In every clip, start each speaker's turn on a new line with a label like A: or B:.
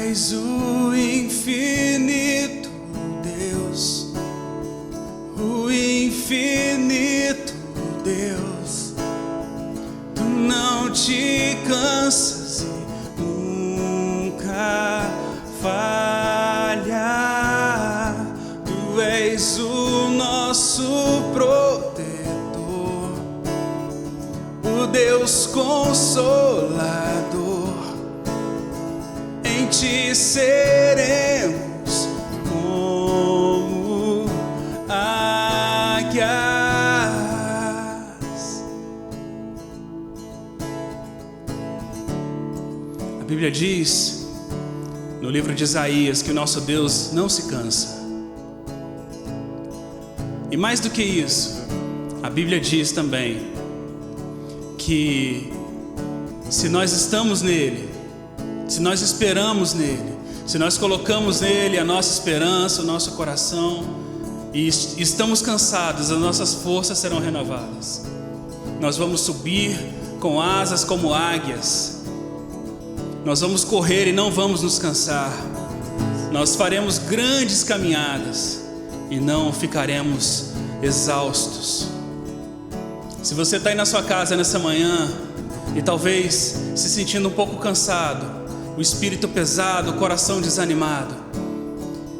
A: és o infinito Deus, o infinito Deus. Tu não te cansas e nunca falha. Tu és o nosso protetor, o Deus Consolador. Em ti seremos como águias. A Bíblia diz no livro de Isaías que o nosso Deus não se cansa. E mais do que isso, a Bíblia diz também que se nós estamos nele, se nós esperamos nele, se nós colocamos nele a nossa esperança, o nosso coração, e estamos cansados, as nossas forças serão renovadas. Nós vamos subir com asas como águias. Nós vamos correr e não vamos nos cansar. Nós faremos grandes caminhadas e não ficaremos exaustos. Se você está aí na sua casa nessa manhã e talvez se sentindo um pouco cansado, o espírito pesado, o coração desanimado,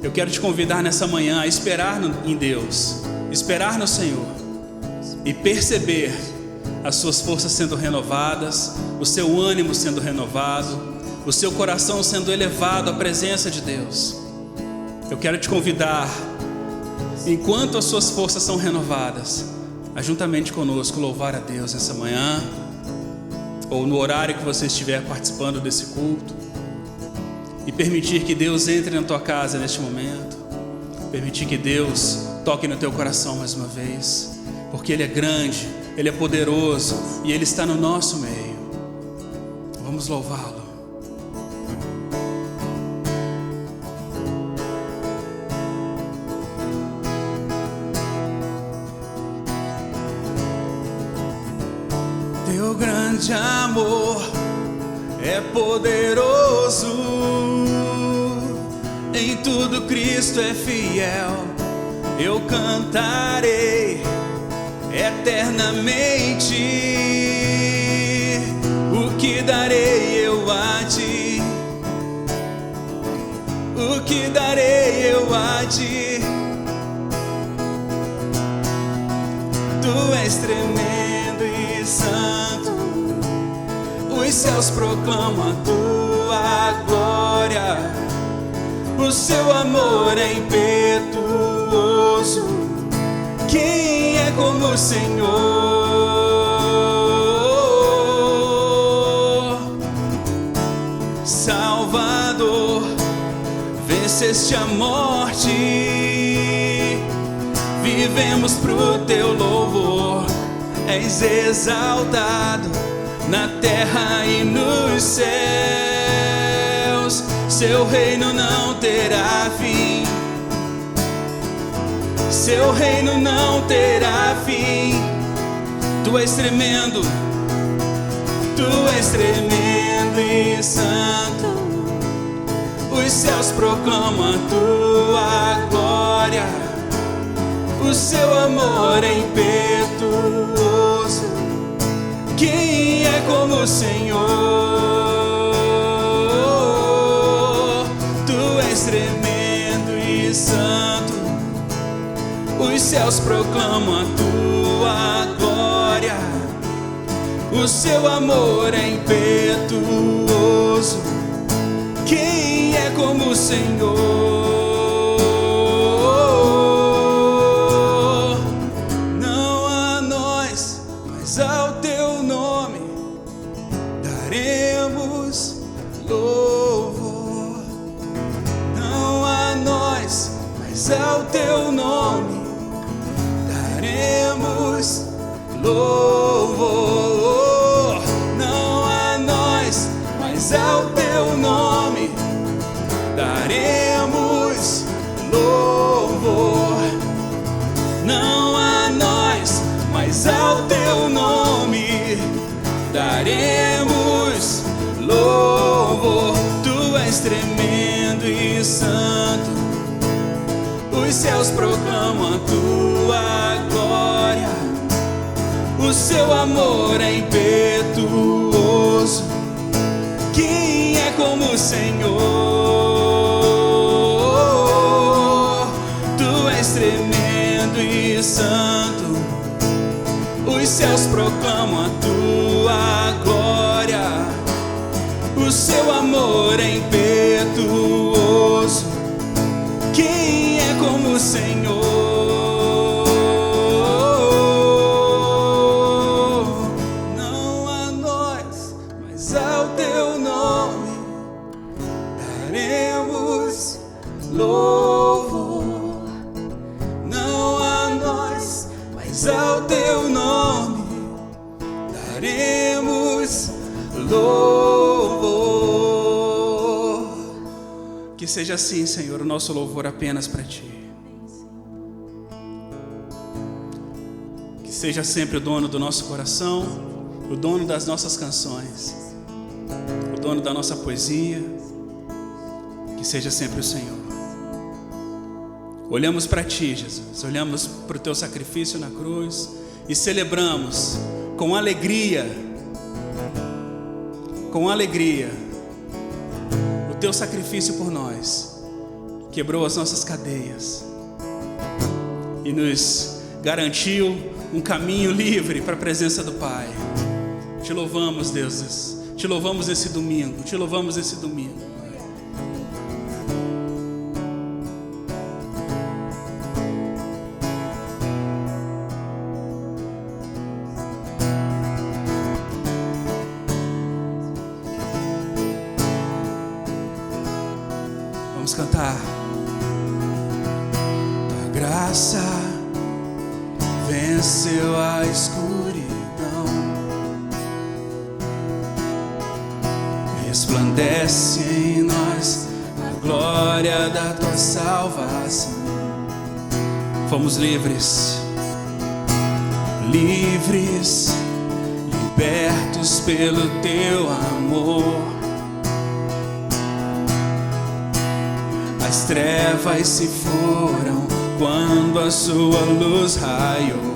A: eu quero te convidar nessa manhã a esperar em Deus, esperar no Senhor e perceber as suas forças sendo renovadas, o seu ânimo sendo renovado, o seu coração sendo elevado à presença de Deus. Eu quero te convidar, enquanto as suas forças são renovadas, a juntamente conosco louvar a Deus nessa manhã, ou no horário que você estiver participando desse culto, e permitir que Deus entre na tua casa neste momento, permitir que Deus toque no teu coração mais uma vez, porque Ele é grande, Ele é poderoso e Ele está no nosso meio. Vamos louvá-lo. Teu grande amor é poderoso, em tudo Cristo é fiel. Eu cantarei eternamente. O que darei eu a ti? O que darei eu a ti? Tu és tremendo e santo, os céus proclamam a tua glória. O seu amor é impetuoso. Quem é como o Senhor? Salvador, venceste a morte. Vivemos pro teu louvor. És exaltado na terra e nos céus. Seu reino não terá fim. Seu reino não terá fim. Tu és tremendo, tu és tremendo e santo. Os céus proclamam a tua glória. O seu amor é impetuoso. Quem é como o Senhor? Tu és tremendo e santo. Os céus proclamam a tua glória. O seu amor é impetuoso. Quem é como o Senhor? Não a nós, mas ao teu nome daremos louvor. Não a nós, mas ao teu nome daremos louvor. Não a nós, mas ao teu nome daremos louvor. Não a nós, mas ao teu nome daremos louvor. Tu és tremendo e santo, os céus proclamam a tua glória, o seu amor é impetuoso. Quem é como o Senhor? Tu és tremendo e santo, os céus proclamam a tua glória, o seu amor é impetuoso. Quem é como o Senhor? Não a nós, mas ao teu nome daremos louvor. Não a nós, mas ao teu nome daremos louvor. Que seja assim, Senhor, o nosso louvor apenas para Ti. Que seja sempre o dono do nosso coração, o dono das nossas canções, o dono da nossa poesia. Que seja sempre o Senhor. Olhamos para Ti, Jesus, olhamos para o Teu sacrifício na cruz e celebramos com alegria, o Teu sacrifício por nós. Quebrou as nossas cadeias e nos garantiu um caminho livre para a presença do Pai. Te louvamos, Deus, te louvamos esse domingo, te louvamos esse domingo. Vamos cantar. Tua graça venceu a escuridão, resplandece em nós a glória da tua salvação. Fomos livres, libertos pelo teu amor. As trevas se foram quando a sua luz raiou.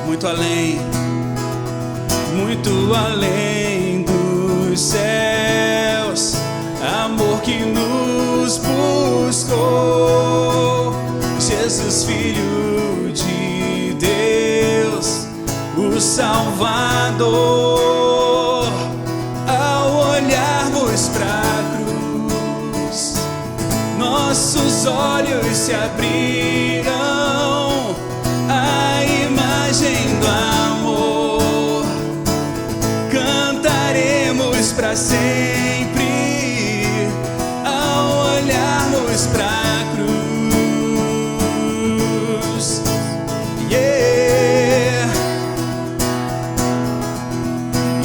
A: Muito além dos céus, amor que nos buscou. Jesus, Filho de Deus, o Salvador. Ao olharmos pra cruz, nossos olhos se abriram à imagem do amor. Cantaremos pra sempre ao olharmos pra cruz. Yeah.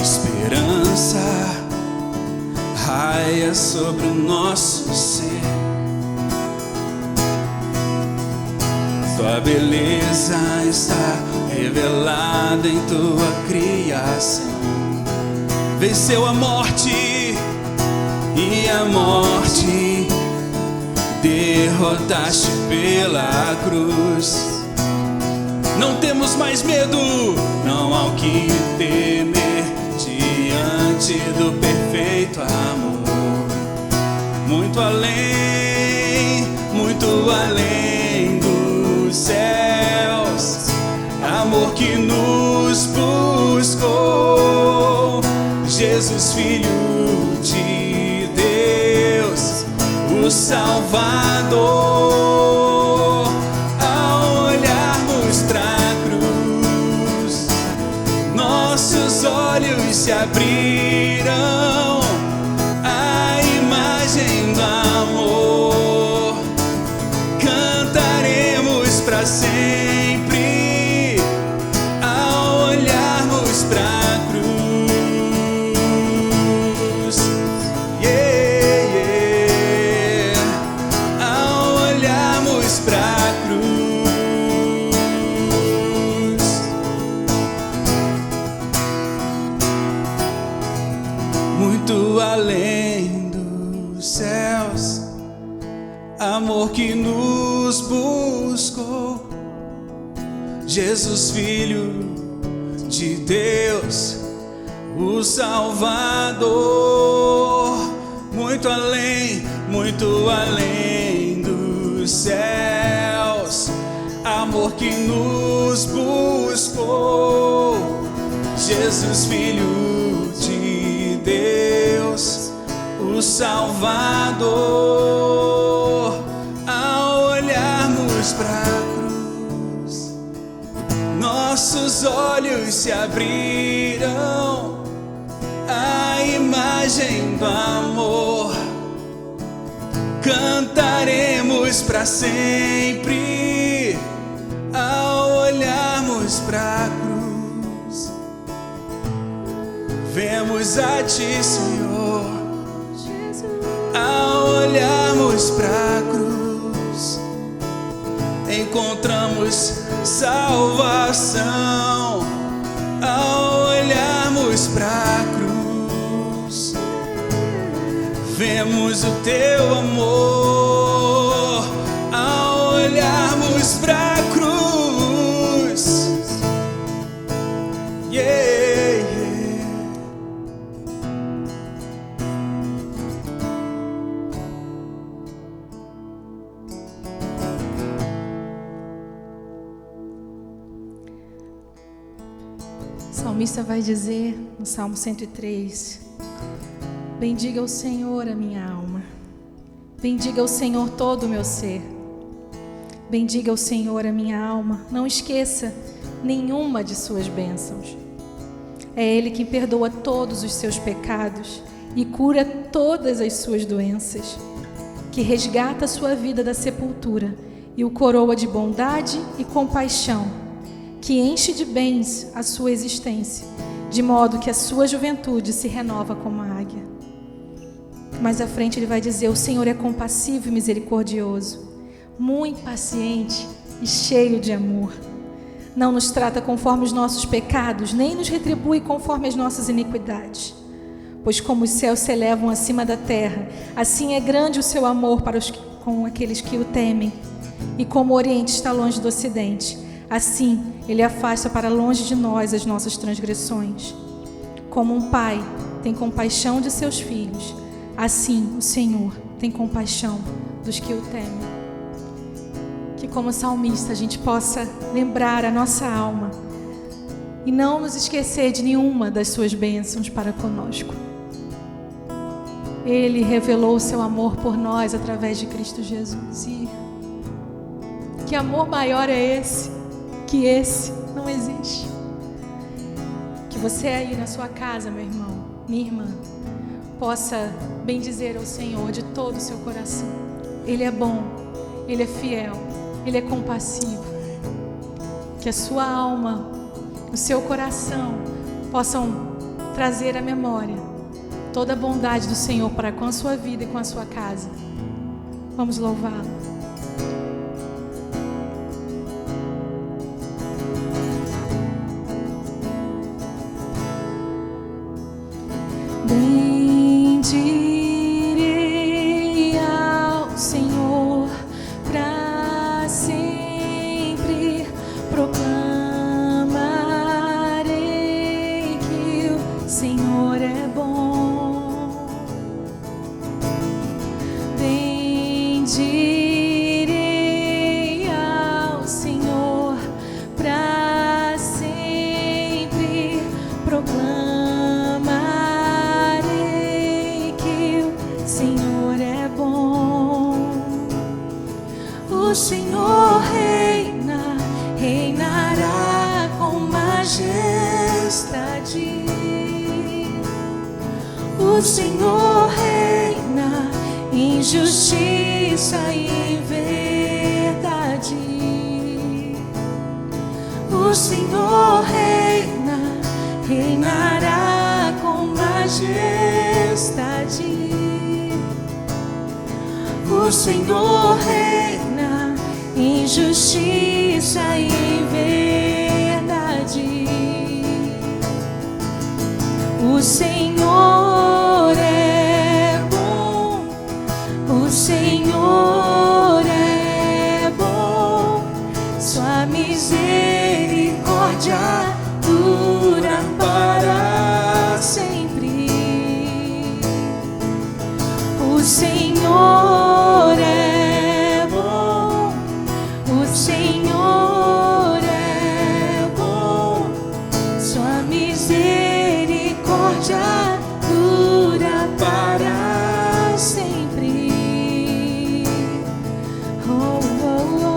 A: Esperança raia sobre o nosso ser. Tua beleza está revelada em tua criação. Venceu a morte e a morte derrotaste pela cruz. Não temos mais medo, não há o que temer diante do perfeito amor. Muito além dos céus, amor que nos buscou. Jesus, Filho de Deus, o Salvador. Ao olharmos pra cruz, nossos olhos se abriram à imagem do amor. Cantaremos pra sempre ao olharmos pra cruz. Yeah, yeah. Ao olhar amor que nos buscou. Jesus, Filho de Deus, o Salvador, muito além dos céus, amor que nos buscou. Jesus, Filho de Deus, o Salvador. Ao olharmos para a cruz, nossos olhos se abriram à imagem do amor. Cantaremos para sempre ao olharmos para a cruz. Vemos a Ti, Senhor, ao olharmos para a cruz. Encontramos salvação ao olharmos para a cruz. Vemos o Teu amor ao olharmos para a cruz. Yeah.
B: O salmista vai dizer no Salmo 103: bendiga o Senhor a minha alma, bendiga o Senhor todo o meu ser. Bendiga o Senhor a minha alma, não esqueça nenhuma de suas bênçãos. É Ele que perdoa todos os seus pecados e cura todas as suas doenças, que resgata a sua vida da sepultura e o coroa de bondade e compaixão, que enche de bens a sua existência, de modo que a sua juventude se renova como a águia. Mais à frente ele vai dizer: o Senhor é compassivo e misericordioso, muito paciente e cheio de amor. Não nos trata conforme os nossos pecados, nem nos retribui conforme as nossas iniquidades. Pois como os céus se elevam acima da terra, assim é grande o seu amor para com aqueles que o temem. E como o Oriente está longe do Ocidente, assim Ele afasta para longe de nós as nossas transgressões. Como um pai tem compaixão de seus filhos, assim o Senhor tem compaixão dos que o temem. Que como salmista a gente possa lembrar a nossa alma e não nos esquecer de nenhuma das suas bênçãos para conosco. Ele revelou o seu amor por nós através de Cristo Jesus. E que amor maior é esse? Que esse não existe. Que você aí na sua casa, meu irmão, minha irmã, possa bendizer ao Senhor de todo o seu coração. Ele é bom, Ele é fiel, Ele é compassivo. Que a sua alma, o seu coração possam trazer à memória toda a bondade do Senhor para com a sua vida e com a sua casa. Vamos louvá-lo. Bendirei ao Senhor para sempre, proclamarei que o Senhor é bom. Bendirei ao Senhor para sempre, proclamarei o Senhor reina, reinará com majestade. O Senhor reina em justiça e em verdade. O Senhor reina, reinará com majestade. O Senhor reina em justiça e em verdade. O Senhor é bom, o Senhor Senhor é bom, o Senhor é bom, sua misericórdia dura para sempre. Oh, oh, oh.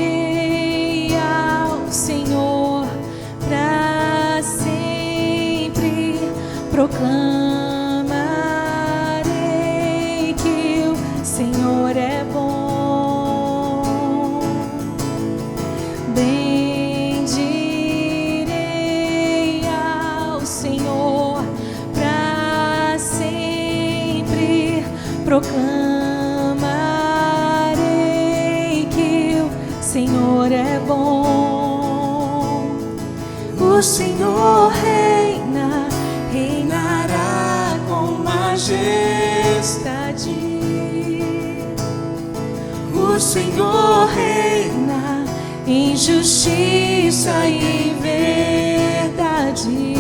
B: Bendirei ao Senhor para sempre, proclamarei que o Senhor é bom. Bendirei ao Senhor para sempre, proclamarei que o Senhor é bom. O Senhor reina, reinará com majestade. O Senhor reina em justiça e em verdade.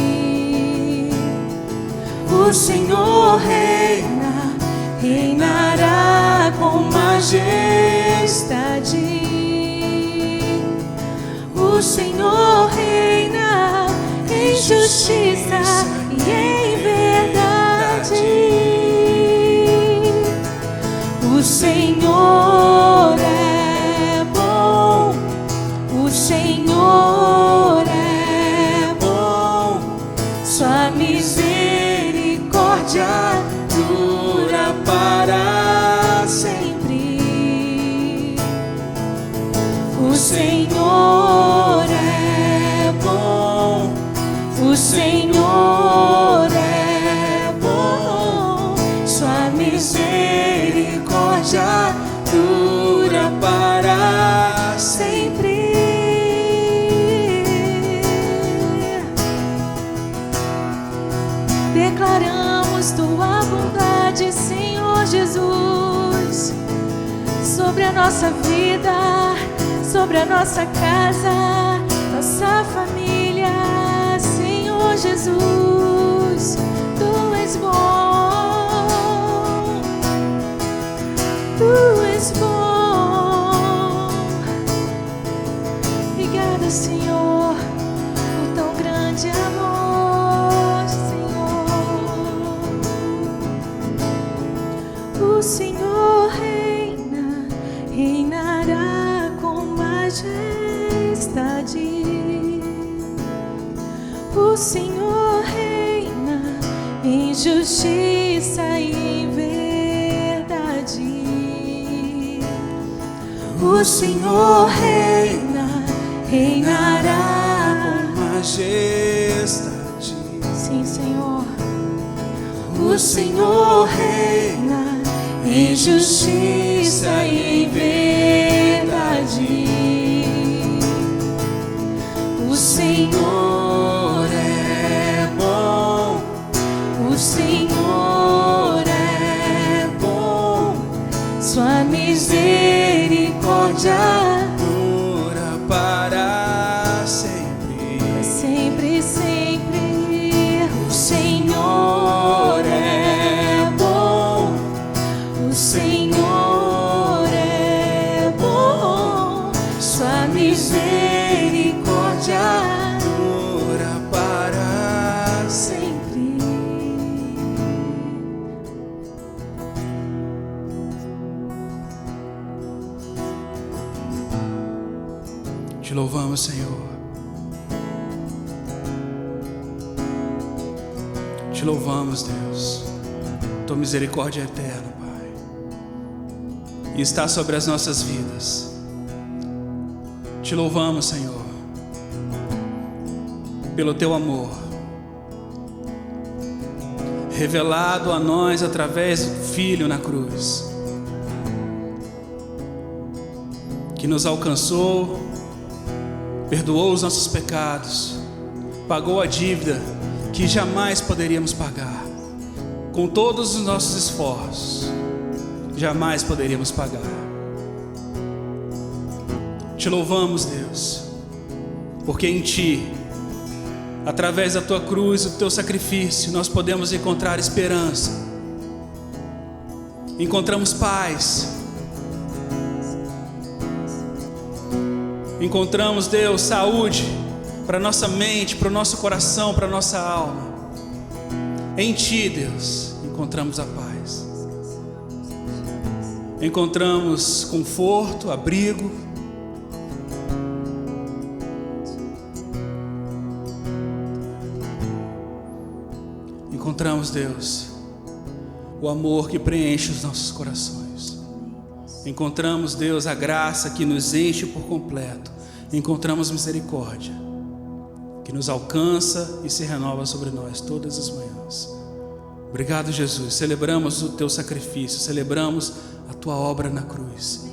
B: O Senhor reina, reinará com majestade. O Senhor reina em justiça e em verdade. O Senhor é bom, o Senhor é bom, sua misericórdia dura para sempre. O Senhor é bom, o Senhor é bom, sua misericórdia dura para sempre. Declaramos tua bondade, Senhor Jesus, sobre a nossa vida, sobre a nossa casa, nossa família. Senhor Jesus, tu és bom, tu és bom. Obrigada, Senhor, por tão grande amor, Senhor. O Senhor reina, reinará com majestade. O Senhor reina em justiça e em verdade. O Senhor reina, reinará
A: com majestade.
B: Sim, Senhor. O Senhor reina em justiça e em verdade. O Senhor é bom, o Senhor é bom, sua misericórdia
A: dura para sempre.
B: Sempre, sempre. O Senhor é bom, o Senhor é bom, sua misericórdia
A: Dura para
B: sempre.
A: Te louvamos, Senhor. Te louvamos, Deus. Tua misericórdia é eterna, Pai, e está sobre as nossas vidas. Te louvamos, Senhor, pelo teu amor revelado a nós através do Filho na cruz, que nos alcançou, perdoou os nossos pecados, pagou a dívida que jamais poderíamos pagar. Com todos os nossos esforços, jamais poderíamos pagar. Te louvamos, Deus, porque em Ti, através da Tua cruz, do Teu sacrifício, nós podemos encontrar esperança, encontramos paz, encontramos, Deus, saúde para nossa mente, para o nosso coração, para a nossa alma. Em Ti, Deus, encontramos a paz, encontramos conforto, abrigo. Encontramos, Deus, o amor que preenche os nossos corações. Encontramos, Deus, a graça que nos enche por completo. Encontramos misericórdia que nos alcança e se renova sobre nós todas as manhãs. Obrigado, Jesus. Celebramos o Teu sacrifício, celebramos a Tua obra na cruz.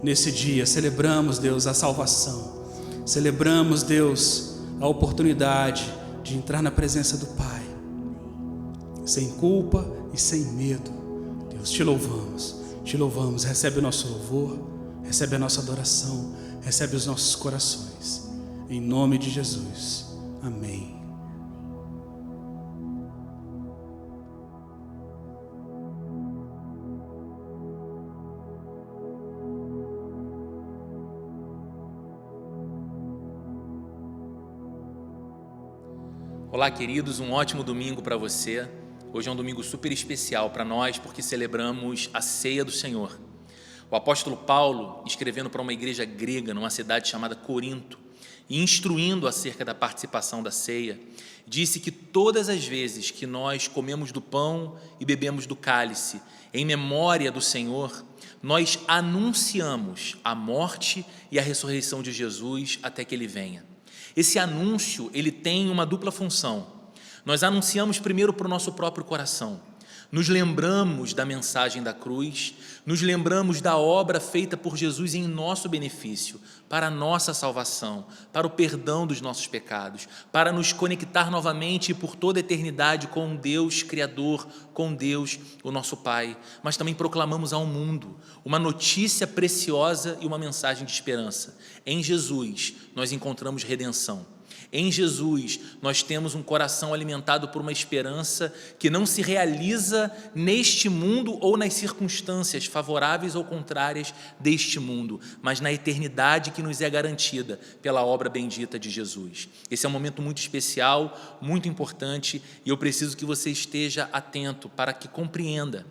A: Nesse dia, celebramos, Deus, a salvação. Celebramos, Deus, a oportunidade de entrar na presença do Pai, sem culpa e sem medo. Deus, Te louvamos, Te louvamos. Recebe o nosso louvor, recebe a nossa adoração, recebe os nossos corações. Em nome de Jesus, amém.
C: Olá, queridos, um ótimo domingo para você. Hoje é um domingo super especial para nós porque celebramos a ceia do Senhor. O apóstolo Paulo, escrevendo para uma igreja grega numa cidade chamada Corinto e instruindo acerca da participação da ceia, disse que todas as vezes que nós comemos do pão e bebemos do cálice em memória do Senhor, nós anunciamos a morte e a ressurreição de Jesus até que Ele venha. Esse anúncio, ele tem uma dupla função. Nós anunciamos primeiro para o nosso próprio coração, nos lembramos da mensagem da cruz, nos lembramos da obra feita por Jesus em nosso benefício, para a nossa salvação, para o perdão dos nossos pecados, para nos conectar novamente e por toda a eternidade com Deus Criador, com Deus, o nosso Pai. Mas também proclamamos ao mundo uma notícia preciosa e uma mensagem de esperança. Em Jesus nós encontramos redenção. Em Jesus, nós temos um coração alimentado por uma esperança que não se realiza neste mundo ou nas circunstâncias favoráveis ou contrárias deste mundo, mas na eternidade que nos é garantida pela obra bendita de Jesus. Esse é um momento muito especial, muito importante, e eu preciso que você esteja atento para que compreenda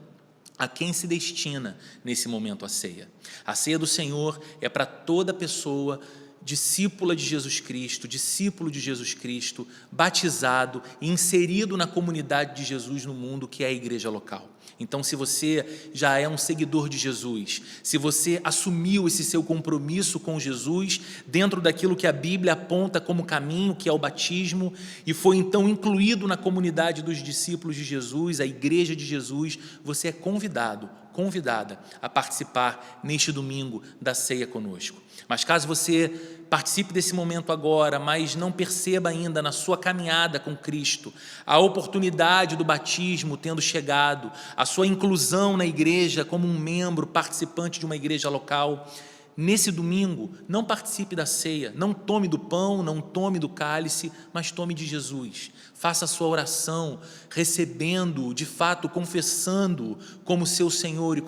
C: a quem se destina nesse momento a ceia. A ceia do Senhor é para toda pessoa discípula de Jesus Cristo, discípulo de Jesus Cristo, batizado e inserido na comunidade de Jesus no mundo, que é a igreja local. Então, se você já é um seguidor de Jesus, se você assumiu esse seu compromisso com Jesus dentro daquilo que a Bíblia aponta como caminho, que é o batismo, e foi então incluído na comunidade dos discípulos de Jesus, a igreja de Jesus, você é convidada a participar neste domingo da ceia conosco. Mas caso você participe desse momento agora, mas não perceba ainda na sua caminhada com Cristo a oportunidade do batismo tendo chegado, a sua inclusão na igreja como um membro participante de uma igreja local, nesse domingo, não participe da ceia, não tome do pão, não tome do cálice, mas tome de Jesus. Faça a sua oração, recebendo, de fato, confessando como seu Senhor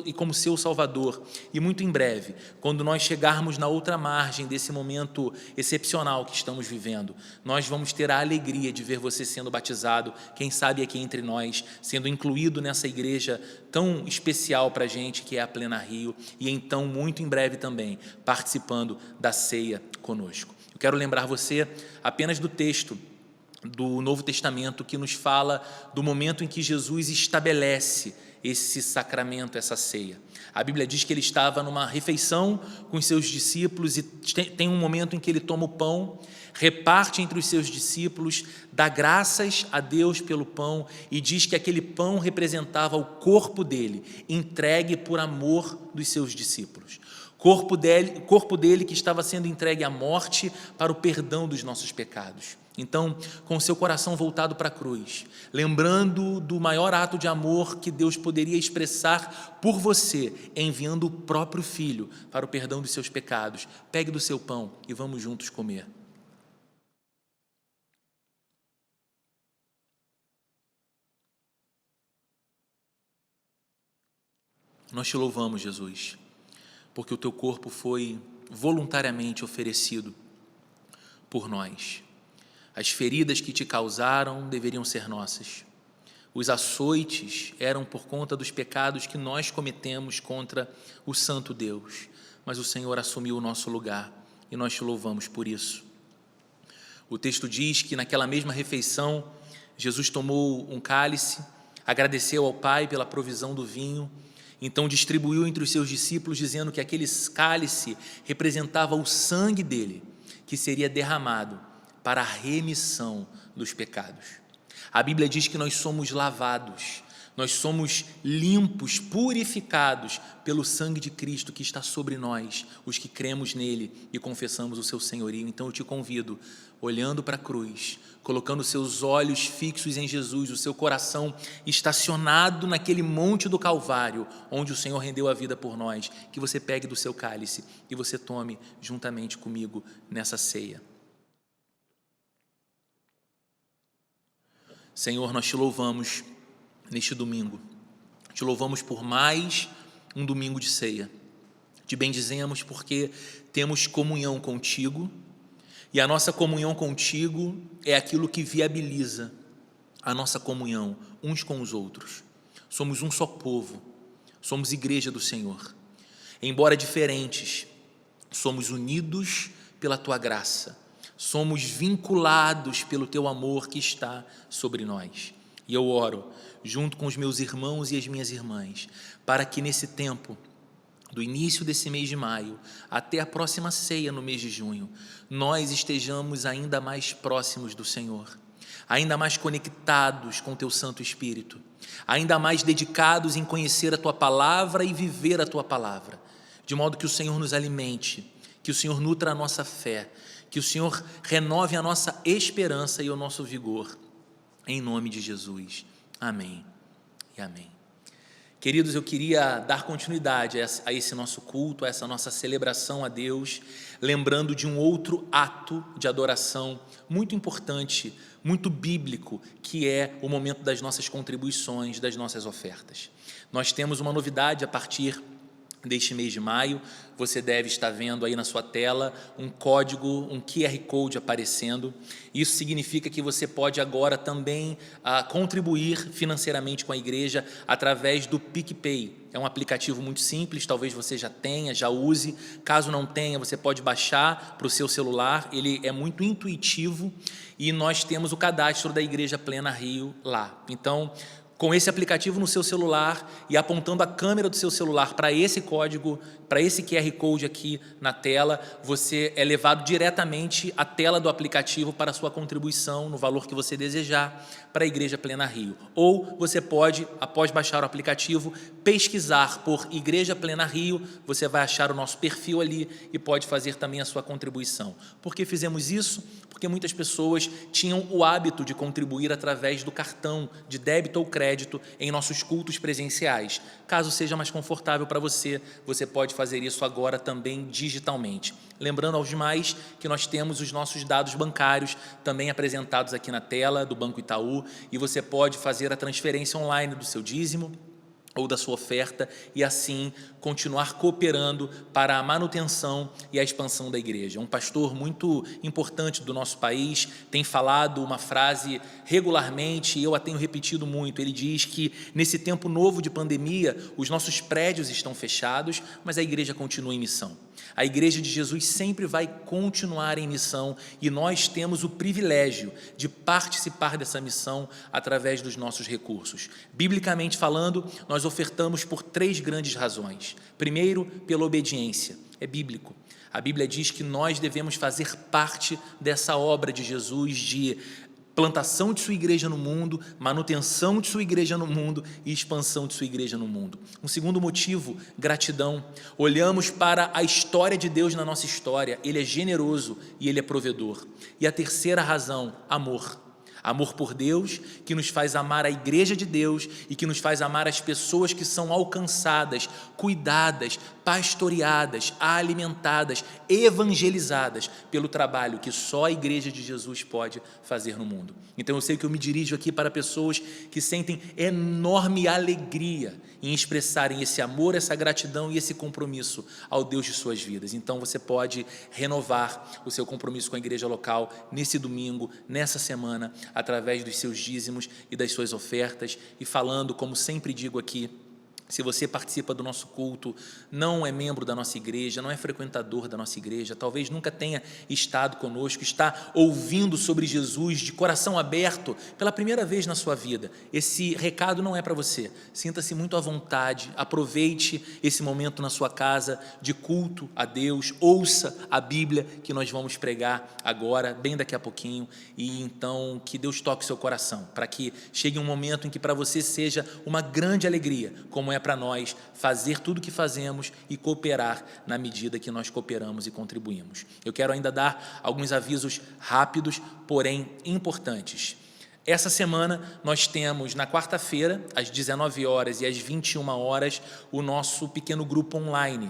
C: e como seu Salvador. E muito em breve, quando nós chegarmos na outra margem desse momento excepcional que estamos vivendo, nós vamos ter a alegria de ver você sendo batizado, quem sabe aqui entre nós, sendo incluído nessa igreja tão especial para a gente, que é a Plena Rio, e então, muito em breve também, participando da ceia conosco. Eu quero lembrar você apenas do texto do Novo Testamento que nos fala do momento em que Jesus estabelece esse sacramento, essa ceia. A Bíblia diz que ele estava numa refeição com os seus discípulos e tem um momento em que ele toma o pão, reparte entre os seus discípulos, dá graças a Deus pelo pão e diz que aquele pão representava o corpo dele, entregue por amor dos seus discípulos. Corpo dele que estava sendo entregue à morte para o perdão dos nossos pecados. Então, com o seu coração voltado para a cruz, lembrando do maior ato de amor que Deus poderia expressar por você, enviando o próprio Filho para o perdão dos seus pecados, pegue do seu pão e vamos juntos comer. Nós te louvamos, Jesus, porque o teu corpo foi voluntariamente oferecido por nós. As feridas que te causaram deveriam ser nossas. Os açoites eram por conta dos pecados que nós cometemos contra o santo Deus. Mas o Senhor assumiu o nosso lugar e nós te louvamos por isso. O texto diz que naquela mesma refeição, Jesus tomou um cálice, agradeceu ao Pai pela provisão do vinho, então distribuiu entre os seus discípulos, dizendo que aquele cálice representava o sangue dele, que seria derramado para a remissão dos pecados. A Bíblia diz que nós somos lavados, nós somos limpos, purificados pelo sangue de Cristo que está sobre nós, os que cremos nele e confessamos o seu senhorio. Então eu te convido, olhando para a cruz, colocando seus olhos fixos em Jesus, o seu coração estacionado naquele monte do Calvário, onde o Senhor rendeu a vida por nós, que você pegue do seu cálice e você tome juntamente comigo nessa ceia. Senhor, nós te louvamos neste domingo, te louvamos por mais um domingo de ceia, te bendizemos porque temos comunhão contigo, e a nossa comunhão contigo é aquilo que viabiliza a nossa comunhão uns com os outros. Somos um só povo, somos igreja do Senhor, embora diferentes, somos unidos pela tua graça, somos vinculados pelo teu amor que está sobre nós. E eu oro, junto com os meus irmãos e as minhas irmãs, para que nesse tempo, do início desse mês de maio até a próxima ceia no mês de junho, nós estejamos ainda mais próximos do Senhor, ainda mais conectados com teu Santo Espírito, ainda mais dedicados em conhecer a tua palavra e viver a tua palavra, de modo que o Senhor nos alimente, que o Senhor nutra a nossa fé, que o Senhor renove a nossa esperança e o nosso vigor, em nome de Jesus. Amém e amém. Queridos, eu queria dar continuidade a esse nosso culto, a essa nossa celebração a Deus, lembrando de um outro ato de adoração muito importante, muito bíblico, que é o momento das nossas contribuições, das nossas ofertas. Nós temos uma novidade a partir deste mês de maio. Você deve estar vendo aí na sua tela um código, um QR Code aparecendo. Isso significa que você pode agora também contribuir financeiramente com a igreja através do PicPay. É um aplicativo muito simples, talvez você já tenha, já use. Caso não tenha, você pode baixar para o seu celular. Ele é muito intuitivo e nós temos o cadastro da Igreja Plena Rio lá. Então, com esse aplicativo no seu celular e apontando a câmera do seu celular para esse código, para esse QR Code aqui na tela, você é levado diretamente à tela do aplicativo para a sua contribuição no valor que você desejar para a Igreja Plena Rio. Ou você pode, após baixar o aplicativo, pesquisar por Igreja Plena Rio, você vai achar o nosso perfil ali e pode fazer também a sua contribuição. Por que fizemos isso? Porque muitas pessoas tinham o hábito de contribuir através do cartão de débito ou crédito em nossos cultos presenciais. Caso seja mais confortável para você, você pode fazer isso agora também digitalmente. Lembrando aos demais que nós temos os nossos dados bancários também apresentados aqui na tela do Banco Itaú, e você pode fazer a transferência online do seu dízimo ou da sua oferta e assim continuar cooperando para a manutenção e a expansão da igreja. Um pastor muito importante do nosso país tem falado uma frase regularmente e eu a tenho repetido muito. Ele diz que nesse tempo novo de pandemia, os nossos prédios estão fechados, mas a igreja continua em missão. A igreja de Jesus sempre vai continuar em missão e nós temos o privilégio de participar dessa missão através dos nossos recursos. Biblicamente falando, nós ofertamos por 3 grandes razões. Primeiro, pela obediência. É bíblico. A Bíblia diz que nós devemos fazer parte dessa obra de Jesus de plantação de sua igreja no mundo, manutenção de sua igreja no mundo e expansão de sua igreja no mundo. Um segundo motivo, gratidão. Olhamos para a história de Deus na nossa história, Ele é generoso e Ele é provedor. E a terceira razão, amor. Amor por Deus, que nos faz amar a igreja de Deus e que nos faz amar as pessoas que são alcançadas, cuidadas, pastoreadas, alimentadas, evangelizadas pelo trabalho que só a igreja de Jesus pode fazer no mundo. Então eu sei que eu me dirijo aqui para pessoas que sentem enorme alegria em expressarem esse amor, essa gratidão e esse compromisso ao Deus de suas vidas. Então você pode renovar o seu compromisso com a igreja local nesse domingo, nessa semana, através dos seus dízimos e das suas ofertas, e falando, como sempre digo aqui, se você participa do nosso culto, não é membro da nossa igreja, não é frequentador da nossa igreja, talvez nunca tenha estado conosco, está ouvindo sobre Jesus de coração aberto pela primeira vez na sua vida, esse recado não é para você. Sinta-se muito à vontade, aproveite esse momento na sua casa de culto a Deus, ouça a Bíblia que nós vamos pregar agora, bem daqui a pouquinho, e então que Deus toque o seu coração, para que chegue um momento em que para você seja uma grande alegria, como é para nós fazer tudo o que fazemos e cooperar na medida que nós cooperamos e contribuímos. Eu quero ainda dar alguns avisos rápidos, porém importantes. Essa semana nós temos na quarta-feira, às 19 horas e às 21 horas, o nosso pequeno grupo online.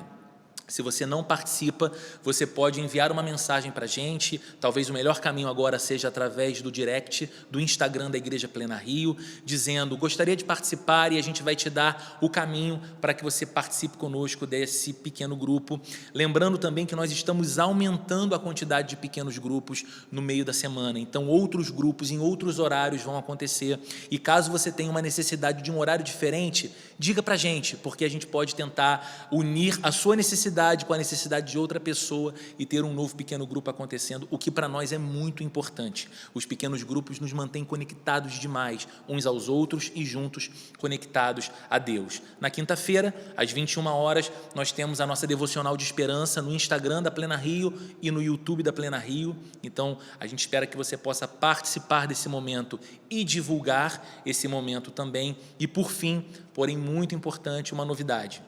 C: Se você não participa, você pode enviar uma mensagem para a gente, talvez o melhor caminho agora seja através do direct do Instagram da Igreja Plena Rio, dizendo, gostaria de participar, e a gente vai te dar o caminho para que você participe conosco desse pequeno grupo. Lembrando também que nós estamos aumentando a quantidade de pequenos grupos no meio da semana, então outros grupos em outros horários vão acontecer, e caso você tenha uma necessidade de um horário diferente, diga para a gente, porque a gente pode tentar unir a sua necessidade com a necessidade de outra pessoa e ter um novo pequeno grupo acontecendo, o que para nós é muito importante. Os pequenos grupos nos mantêm conectados demais uns aos outros e juntos conectados a Deus. Na quinta-feira, às 21 horas, nós temos a nossa devocional de esperança no Instagram da Plena Rio e no YouTube da Plena Rio. Então, a gente espera que você possa participar desse momento e divulgar esse momento também. E por fim, porém muito importante, uma novidade.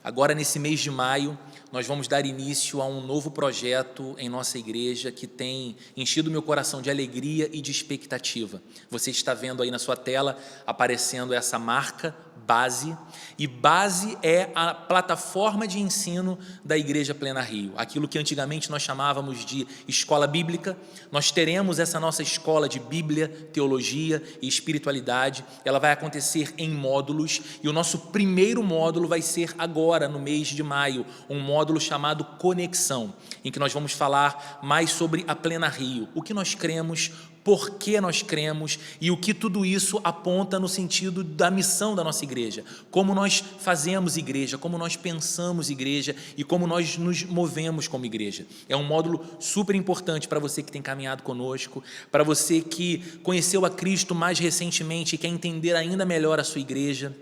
C: Agora, nesse mês de maio, nós vamos dar início a um novo projeto em nossa igreja que tem enchido meu coração de alegria e de expectativa. Você está vendo aí na sua tela aparecendo essa marca, Base, e Base é a plataforma de ensino da Igreja Plena Rio, aquilo que antigamente nós chamávamos de escola bíblica. Nós teremos essa nossa escola de Bíblia, teologia e espiritualidade. Ela vai acontecer em módulos, e o nosso primeiro módulo vai ser agora, no mês de maio, um módulo chamado Conexão, em que nós vamos falar mais sobre a Plena Rio, o que nós cremos, por que nós cremos e o que tudo isso aponta no sentido da missão da nossa igreja, como nós fazemos igreja, como nós pensamos igreja e como nós nos movemos como igreja. É um módulo super importante para você que tem caminhado conosco, para você que conheceu a Cristo mais recentemente e quer entender ainda melhor a sua igreja,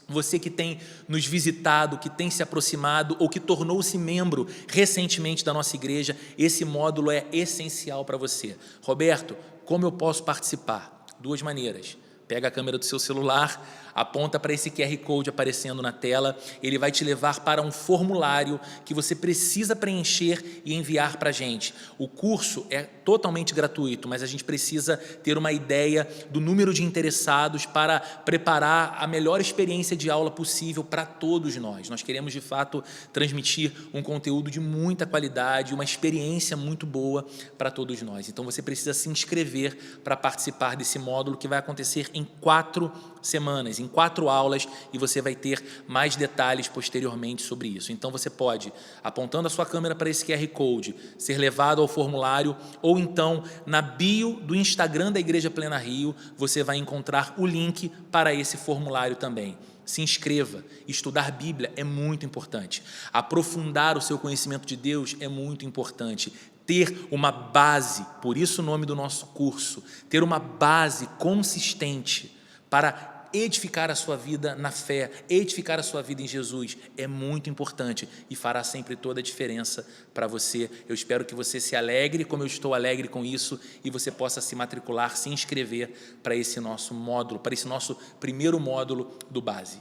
C: você que tem nos visitado, que tem se aproximado ou que tornou-se membro recentemente da nossa igreja, esse módulo é essencial para você. Roberto, como eu posso participar? 2 maneiras. Pega a câmera do seu celular, aponta para esse QR Code aparecendo na tela, ele vai te levar para um formulário que você precisa preencher e enviar para a gente. O curso é totalmente gratuito, mas a gente precisa ter uma ideia do número de interessados para preparar a melhor experiência de aula possível para todos nós. Nós queremos, de fato, transmitir um conteúdo de muita qualidade, uma experiência muito boa para todos nós. Então, você precisa se inscrever para participar desse módulo que vai acontecer em 4 semanas, em 4 aulas, e você vai ter mais detalhes posteriormente sobre isso. Então você pode, apontando a sua câmera para esse QR Code, ser levado ao formulário, ou então na bio do Instagram da Igreja Plena Rio, você vai encontrar o link para esse formulário também. Se inscreva. Estudar Bíblia é muito importante. Aprofundar o seu conhecimento de Deus é muito importante. Ter uma base, por isso o nome do nosso curso, ter uma base consistente para edificar a sua vida na fé, edificar a sua vida em Jesus, é muito importante e fará sempre toda a diferença para você. Eu espero que você se alegre como eu estou alegre com isso e você possa se matricular, se inscrever para esse nosso módulo, para esse nosso primeiro módulo do Base.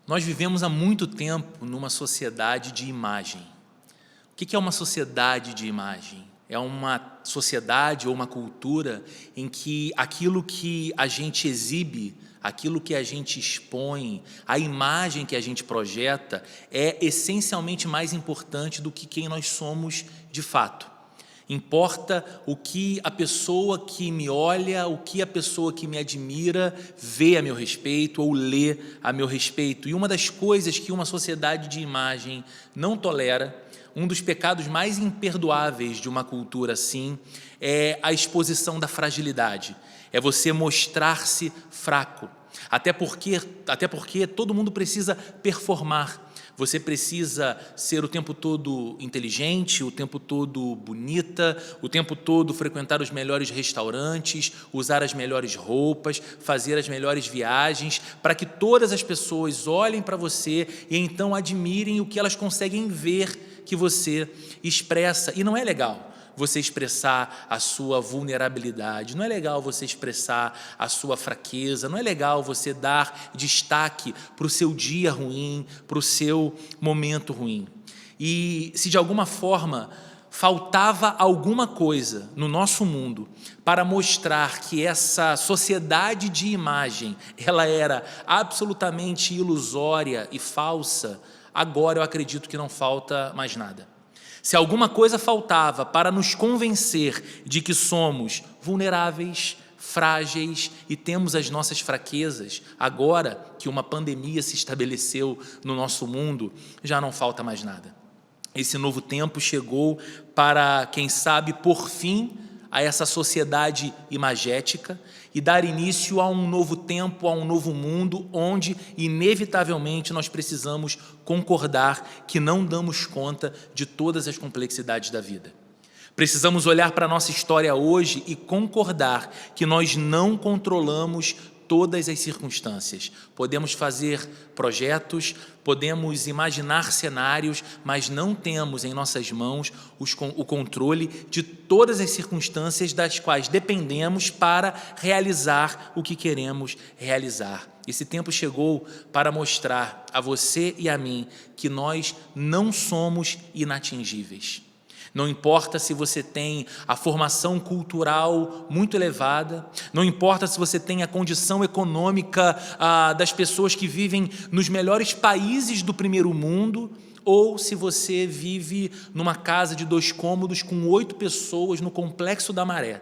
C: Nós vivemos há muito tempo numa sociedade de imagem. O que é uma sociedade de imagem? É uma sociedade ou uma cultura em que aquilo que a gente exibe, aquilo que a gente expõe, a imagem que a gente projeta é essencialmente mais importante do que quem nós somos de fato. Importa o que a pessoa que me olha, o que a pessoa que me admira vê a meu respeito ou lê a meu respeito. E uma das coisas que uma sociedade de imagem não tolera, um dos pecados mais imperdoáveis de uma cultura assim, é a exposição da fragilidade. É você mostrar-se fraco. Até porque todo mundo precisa performar. Você precisa ser o tempo todo inteligente, o tempo todo bonita, o tempo todo frequentar os melhores restaurantes, usar as melhores roupas, fazer as melhores viagens, para que todas as pessoas olhem para você e então admirem o que elas conseguem ver que você expressa. E não é legal você expressar a sua vulnerabilidade, não é legal você expressar a sua fraqueza, não é legal você dar destaque para o seu dia ruim, para o seu momento ruim. E se de alguma forma faltava alguma coisa no nosso mundo para mostrar que essa sociedade de imagem, ela era absolutamente ilusória e falsa, agora eu acredito que não falta mais nada. Se alguma coisa faltava para nos convencer de que somos vulneráveis, frágeis e temos as nossas fraquezas, agora que uma pandemia se estabeleceu no nosso mundo, já não falta mais nada. Esse novo tempo chegou para, quem sabe, por fim, a essa sociedade imagética e dar início a um novo tempo, a um novo mundo, onde, inevitavelmente, nós precisamos concordar que não damos conta de todas as complexidades da vida. Precisamos olhar para a nossa história hoje e concordar que nós não controlamos todas as circunstâncias. Podemos fazer projetos, podemos imaginar cenários, mas não temos em nossas mãos o controle de todas as circunstâncias das quais dependemos para realizar o que queremos realizar. Esse tempo chegou para mostrar a você e a mim que nós não somos inatingíveis. Não importa se você tem a formação cultural muito elevada, não importa se você tem a condição econômica das pessoas que vivem nos melhores países do primeiro mundo, ou se você vive numa casa de 2 cômodos com 8 pessoas no Complexo da Maré.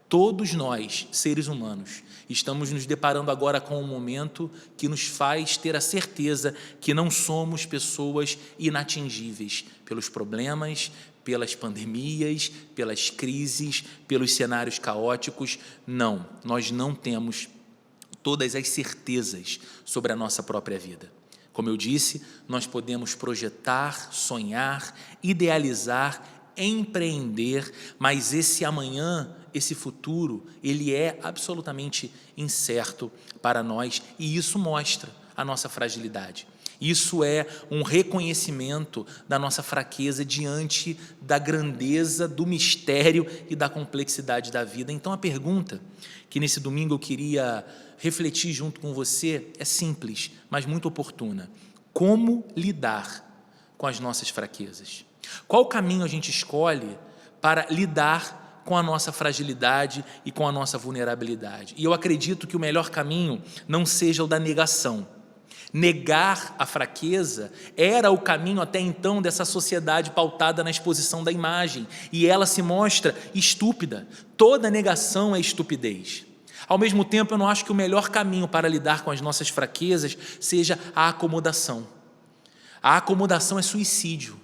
C: Todos nós, seres humanos, estamos nos deparando agora com um momento que nos faz ter a certeza que não somos pessoas inatingíveis pelos problemas, pelas pandemias, pelas crises, pelos cenários caóticos. Não, nós não temos todas as certezas sobre a nossa própria vida. Como eu disse, nós podemos projetar, sonhar, idealizar, empreender, mas esse amanhã, esse futuro, ele é absolutamente incerto para nós e isso mostra a nossa fragilidade. Isso é um reconhecimento da nossa fraqueza diante da grandeza, do mistério e da complexidade da vida. Então, a pergunta que nesse domingo eu queria refletir junto com você é simples, mas muito oportuna. Como lidar com as nossas fraquezas? Qual caminho a gente escolhe para lidar com a nossa fragilidade e com a nossa vulnerabilidade? E eu acredito que o melhor caminho não seja o da negação. Negar a fraqueza era o caminho até então dessa sociedade pautada na exposição da imagem, e ela se mostra estúpida. Toda negação é estupidez. Ao mesmo tempo, eu não acho que o melhor caminho para lidar com as nossas fraquezas seja a acomodação. A acomodação é suicídio.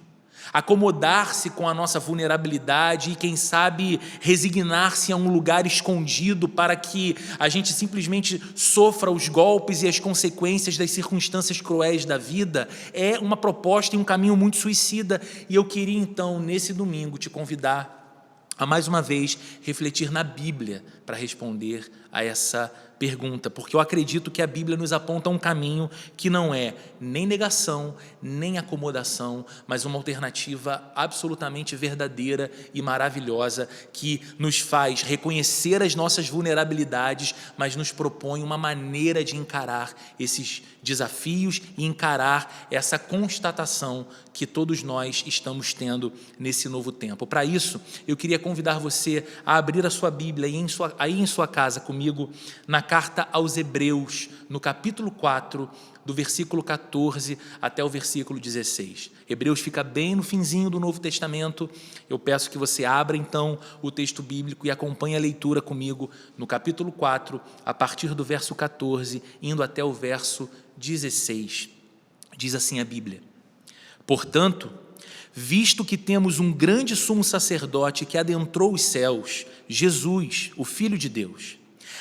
C: Acomodar-se com a nossa vulnerabilidade e, quem sabe, resignar-se a um lugar escondido para que a gente simplesmente sofra os golpes e as consequências das circunstâncias cruéis da vida, é uma proposta e um caminho muito suicida. E eu queria, então, nesse domingo, te convidar a mais uma vez refletir na Bíblia para responder a essa pergunta, porque eu acredito que a Bíblia nos aponta um caminho que não é nem negação, nem acomodação, mas uma alternativa absolutamente verdadeira e maravilhosa, que nos faz reconhecer as nossas vulnerabilidades, mas nos propõe uma maneira de encarar esses desafios e encarar essa constatação que todos nós estamos tendo nesse novo tempo. Para isso, eu queria convidar você a abrir a sua Bíblia aí em sua casa comigo, na carta aos Hebreus, no capítulo 4, do versículo 14 até o versículo 16. Hebreus fica bem no finzinho do Novo Testamento. Eu peço que você abra então o texto bíblico e acompanhe a leitura comigo no capítulo 4, a partir do verso 14, indo até o verso 16. Diz assim a Bíblia: portanto, visto que temos um grande sumo sacerdote que adentrou os céus, Jesus, o Filho de Deus,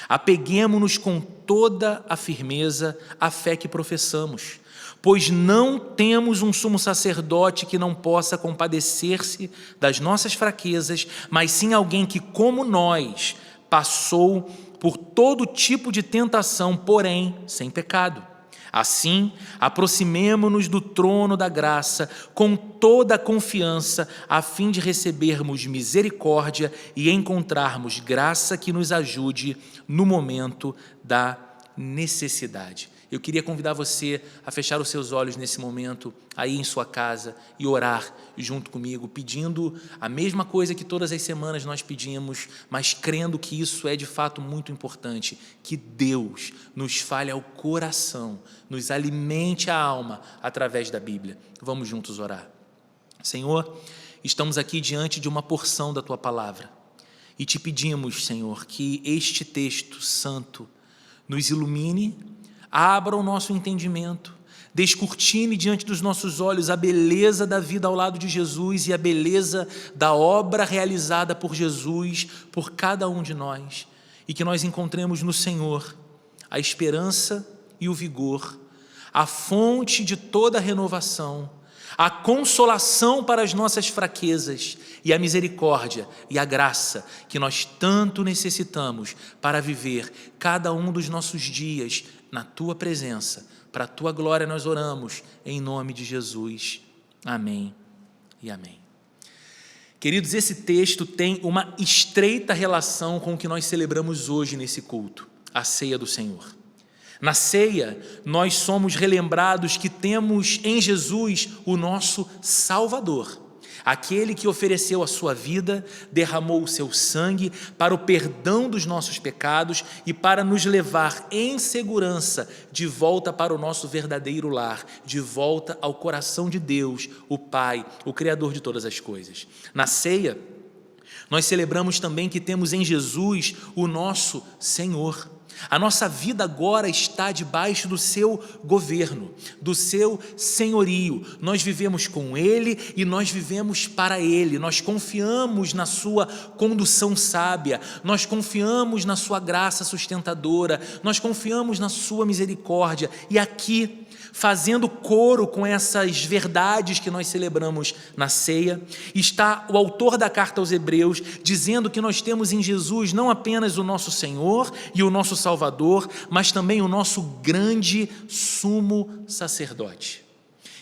C: apeguemo-nos com toda a firmeza à fé que professamos, pois não temos um sumo sacerdote que não possa compadecer-se das nossas fraquezas, mas sim alguém que, como nós, passou por todo tipo de tentação, porém sem pecado. Assim, aproximemo-nos do trono da graça com toda a confiança, a fim de recebermos misericórdia e encontrarmos graça que nos ajude no momento da necessidade. Eu queria convidar você a fechar os seus olhos nesse momento, aí em sua casa, e orar junto comigo, pedindo a mesma coisa que todas as semanas nós pedimos, mas crendo que isso é de fato muito importante, que Deus nos fale ao coração, nos alimente a alma através da Bíblia. Vamos juntos orar. Senhor, estamos aqui diante de uma porção da Tua Palavra e Te pedimos, Senhor, que este texto santo nos ilumine, abra o nosso entendimento, descortine diante dos nossos olhos a beleza da vida ao lado de Jesus e a beleza da obra realizada por Jesus, por cada um de nós, e que nós encontremos no Senhor a esperança e o vigor, a fonte de toda a renovação, a consolação para as nossas fraquezas e a misericórdia e a graça que nós tanto necessitamos para viver cada um dos nossos dias na Tua presença. Para a Tua glória nós oramos, em nome de Jesus. Amém e amém. Queridos, esse texto tem uma estreita relação com o que nós celebramos hoje nesse culto, a ceia do Senhor. Na ceia, nós somos relembrados que temos em Jesus o nosso Salvador, aquele que ofereceu a sua vida, derramou o seu sangue para o perdão dos nossos pecados e para nos levar em segurança de volta para o nosso verdadeiro lar, de volta ao coração de Deus, o Pai, o Criador de todas as coisas. Na ceia, nós celebramos também que temos em Jesus o nosso Senhor. A nossa vida agora está debaixo do seu governo, do seu senhorio. Nós vivemos com Ele e nós vivemos para Ele. Nós confiamos na sua condução sábia, nós confiamos na sua graça sustentadora, nós confiamos na sua misericórdia. E aqui, fazendo coro com essas verdades que nós celebramos na ceia, está o autor da carta aos Hebreus, dizendo que nós temos em Jesus não apenas o nosso Senhor e o nosso Salvador, mas também o nosso grande sumo sacerdote.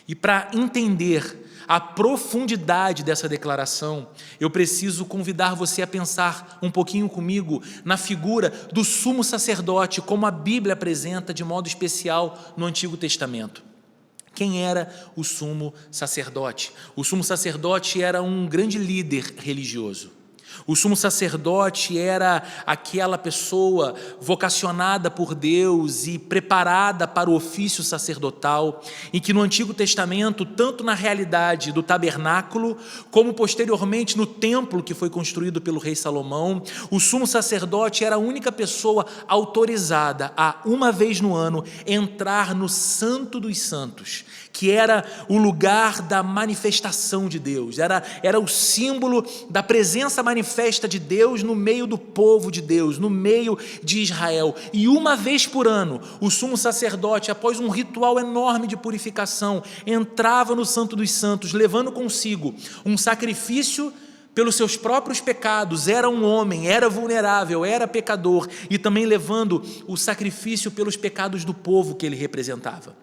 C: E para entender a profundidade dessa declaração, eu preciso convidar você a pensar um pouquinho comigo na figura do sumo sacerdote, como a Bíblia apresenta de modo especial no Antigo Testamento. Quem era o sumo sacerdote? O sumo sacerdote era um grande líder religioso. O sumo sacerdote era aquela pessoa vocacionada por Deus e preparada para o ofício sacerdotal, em que no Antigo Testamento, tanto na realidade do tabernáculo, como posteriormente no templo que foi construído pelo rei Salomão, o sumo sacerdote era a única pessoa autorizada a, uma vez no ano, entrar no Santo dos Santos, que era o lugar da manifestação de Deus, era o símbolo da presença manifesta de Deus no meio do povo de Deus, no meio de Israel. E uma vez por ano, o sumo sacerdote, após um ritual enorme de purificação, entrava no Santo dos Santos, levando consigo um sacrifício pelos seus próprios pecados, era um homem, era vulnerável, era pecador, e também levando o sacrifício pelos pecados do povo que ele representava.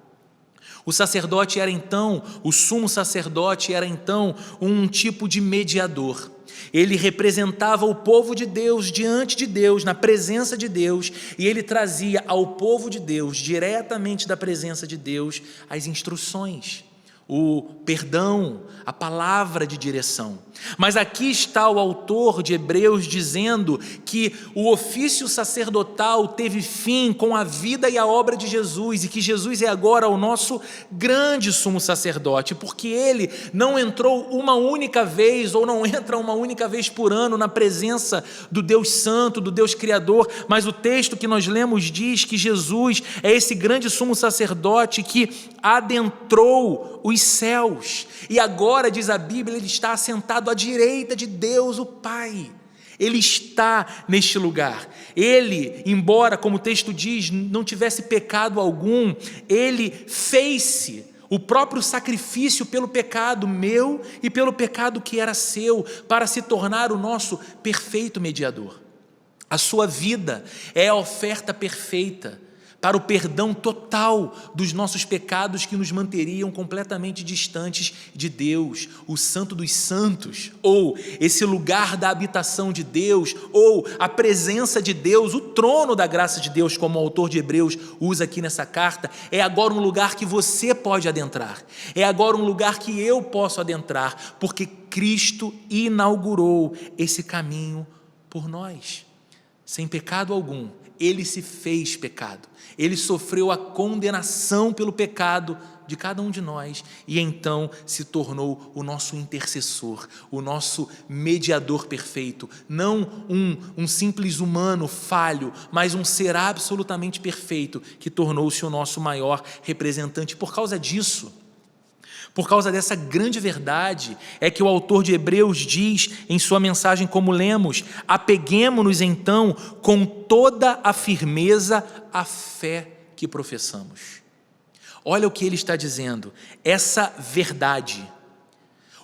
C: O sacerdote era então, o sumo sacerdote era então um tipo de mediador. Ele representava o povo de Deus diante de Deus, na presença de Deus, e ele trazia ao povo de Deus, diretamente da presença de Deus, as instruções, o perdão, a palavra de direção. Mas aqui está o autor de Hebreus dizendo que o ofício sacerdotal teve fim com a vida e a obra de Jesus, e que Jesus é agora o nosso grande sumo sacerdote, porque ele não entrou uma única vez, ou não entra uma única vez por ano na presença do Deus Santo, do Deus Criador, mas o texto que nós lemos diz que Jesus é esse grande sumo sacerdote que adentrou os céus, e agora, diz a Bíblia, ele está assentado à direita de Deus o Pai. Ele está neste lugar. Ele, embora, como o texto diz, não tivesse pecado algum, ele fez-se o próprio sacrifício pelo pecado meu e pelo pecado que era seu, para se tornar o nosso perfeito mediador. A sua vida é a oferta perfeita para o perdão total dos nossos pecados que nos manteriam completamente distantes de Deus, o Santo dos Santos, ou esse lugar da habitação de Deus, ou a presença de Deus, o trono da graça de Deus, como o autor de Hebreus usa aqui nessa carta. É agora um lugar que você pode adentrar, é agora um lugar que eu posso adentrar, porque Cristo inaugurou esse caminho por nós, sem pecado algum. Ele se fez pecado, ele sofreu a condenação pelo pecado de cada um de nós, e então se tornou o nosso intercessor, o nosso mediador perfeito, não um simples humano falho, mas um ser absolutamente perfeito, que tornou-se o nosso maior representante. Por causa disso, por causa dessa grande verdade, é que o autor de Hebreus diz em sua mensagem, como lemos: apeguemo-nos então com toda a firmeza à fé que professamos. Olha o que ele está dizendo, essa verdade,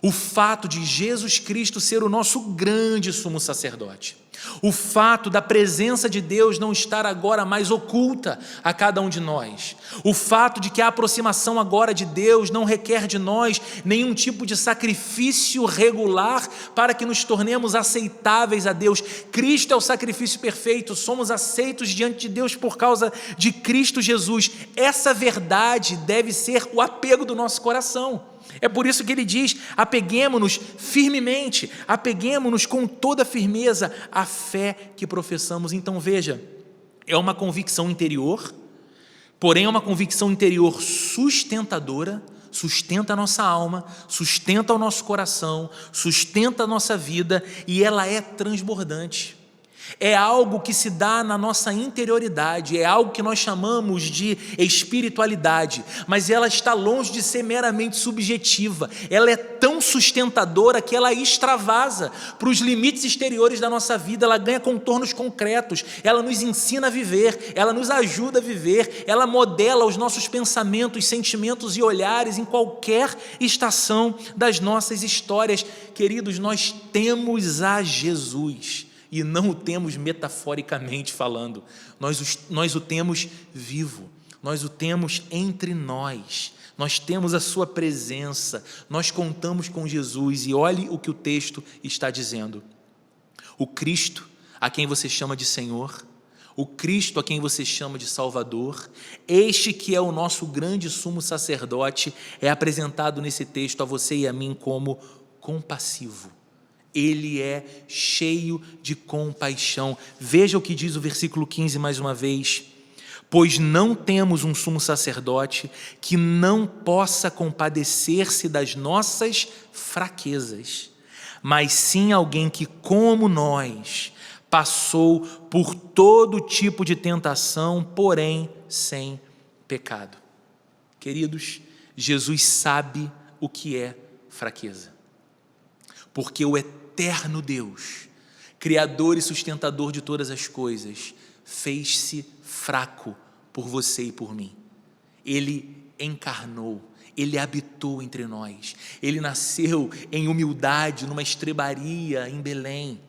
C: o fato de Jesus Cristo ser o nosso grande sumo sacerdote, o fato da presença de Deus não estar agora mais oculta a cada um de nós, o fato de que a aproximação agora de Deus não requer de nós nenhum tipo de sacrifício regular para que nos tornemos aceitáveis a Deus. Cristo é o sacrifício perfeito, somos aceitos diante de Deus por causa de Cristo Jesus. Essa verdade deve ser o apego do nosso coração. É por isso que ele diz: apeguemo-nos firmemente, apeguemo-nos com toda firmeza à fé que professamos. Então veja, é uma convicção interior, porém é uma convicção interior sustentadora, sustenta a nossa alma, sustenta o nosso coração, sustenta a nossa vida, e ela é transbordante. É algo que se dá na nossa interioridade, é algo que nós chamamos de espiritualidade, mas ela está longe de ser meramente subjetiva. Ela é tão sustentadora que ela extravasa para os limites exteriores da nossa vida, ela ganha contornos concretos, ela nos ensina a viver, ela nos ajuda a viver, ela modela os nossos pensamentos, sentimentos e olhares em qualquer estação das nossas histórias. Queridos, nós temos a Jesus, e não o temos metaforicamente falando, nós o temos vivo, nós o temos entre nós temos a sua presença, nós contamos com Jesus. E olhe o que o texto está dizendo: o Cristo a quem você chama de Senhor, o Cristo a quem você chama de Salvador, este que é o nosso grande sumo sacerdote, é apresentado nesse texto a você e a mim como compassivo. Ele é cheio de compaixão. Veja o que diz o versículo 15 mais uma vez: pois não temos um sumo sacerdote que não possa compadecer-se das nossas fraquezas, mas sim alguém que, como nós, passou por todo tipo de tentação, porém sem pecado. Queridos, Jesus sabe o que é fraqueza, porque o eterno Deus, Criador e sustentador de todas as coisas, fez-se fraco por você e por mim. Ele encarnou, Ele habitou entre nós. Ele nasceu em humildade, numa estrebaria em Belém.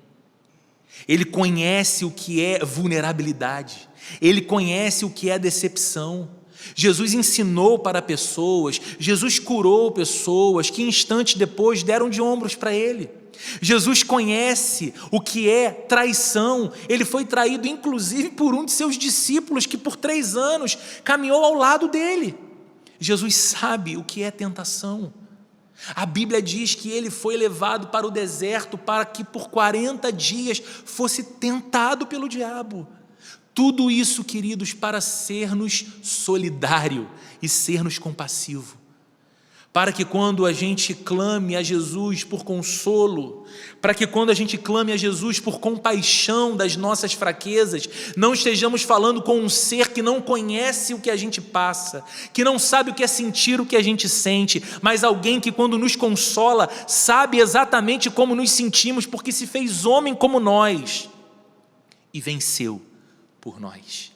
C: Ele conhece o que é vulnerabilidade. Ele conhece o que é decepção. Jesus ensinou para pessoas, Jesus curou pessoas que instantes depois deram de ombros para Ele. Jesus conhece o que é traição. Ele foi traído inclusive por um de seus discípulos que por 3 anos caminhou ao lado dele. Jesus sabe o que é tentação. A Bíblia diz que ele foi levado para o deserto para que por 40 dias fosse tentado pelo diabo. Tudo isso, queridos, para ser-nos solidário e ser-nos compassivo. Para que quando a gente clame a Jesus por consolo, para que quando a gente clame a Jesus por compaixão das nossas fraquezas, não estejamos falando com um ser que não conhece o que a gente passa, que não sabe o que é sentir o que a gente sente, mas alguém que quando nos consola, sabe exatamente como nos sentimos, porque se fez homem como nós e venceu por nós.